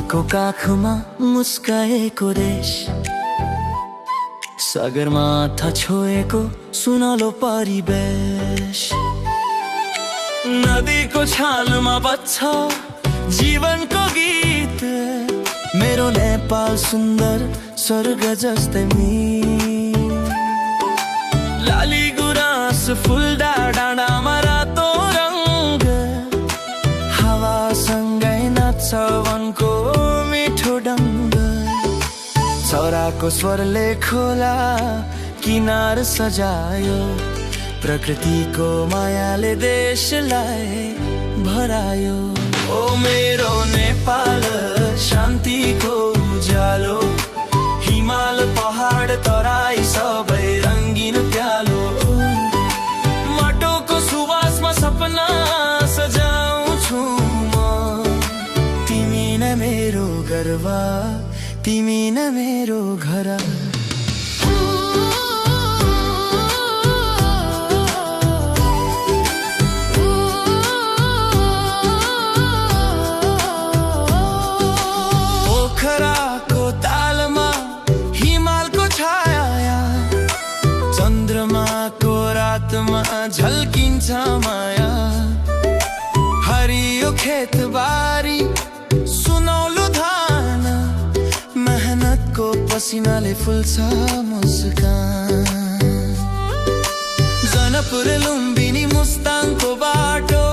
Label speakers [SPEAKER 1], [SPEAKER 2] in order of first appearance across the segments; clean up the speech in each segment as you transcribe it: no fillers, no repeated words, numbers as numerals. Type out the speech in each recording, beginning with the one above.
[SPEAKER 1] नदीको काखमा मुस्काएको देश, सगरमाथा छोएको सुनलो परिवेश। नदीको छालमा बज्छ जीवनको गीत, मेरो नेपाल सुन्दर स्वर्ग जस्तै मीर। लाली गुराँस फुल्दा डाँडामा रातो रङ्ग, हावासँगै नाच्छ वनको मिठो डङ्ग। चराको स्वरले खोला किनार सजायो, प्रकृतिको मायाले देशलाई भरायो। ओ मेरो नेपाल शान्तिको उज्यालो, हिमाल पहाड तराई सबै रङ्गिन प्यालो। माटोको सुवासमा सपना सजाउँछु म, तिमी नै मेरो गर्व, तिमी नै मेरो घर। पोखराको तालमा हिमालको छाया, चन्द्रमाको रातमा झल्किन्छ माया। हरियो खेतबारी सुनौलो धान, मेहनतको पसिनाले फुल्छ मुस्कान। जनकपुर लुम्बिनी मुस्ताङको बाटो,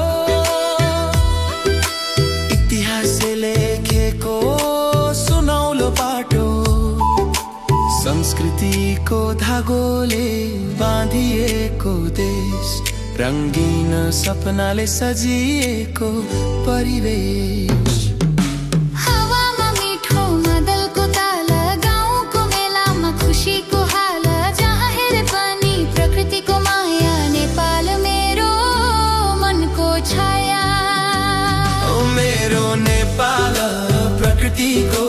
[SPEAKER 1] इतिहासले लेखेको सुनौलो पाटो। संस्कृतिको धागोले बाँधिएको देश, रङ्गीन सपनाले सजिएको परिवेश।
[SPEAKER 2] हावामा मिठो मादलको ताल, गाउँको मेलामा खुसीको हाल, जहाँ हेरे पनि प्रकृतिको माया, नेपाल मेरो मनको छाया।
[SPEAKER 1] ओ मेरो नेपाल प्रकृतिको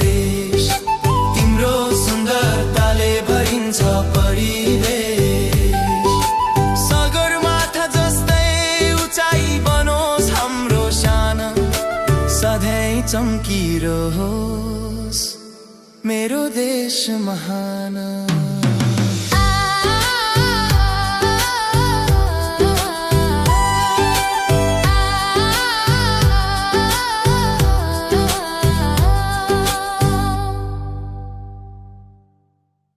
[SPEAKER 1] देश, तिम्रो सुन्दरताले भरिन्छ परिवेश। सगरमाथा जस्तै उचाइ बनोस् हाम्रो शान, सधैँ चम्किरहोस् मेरो देश महान।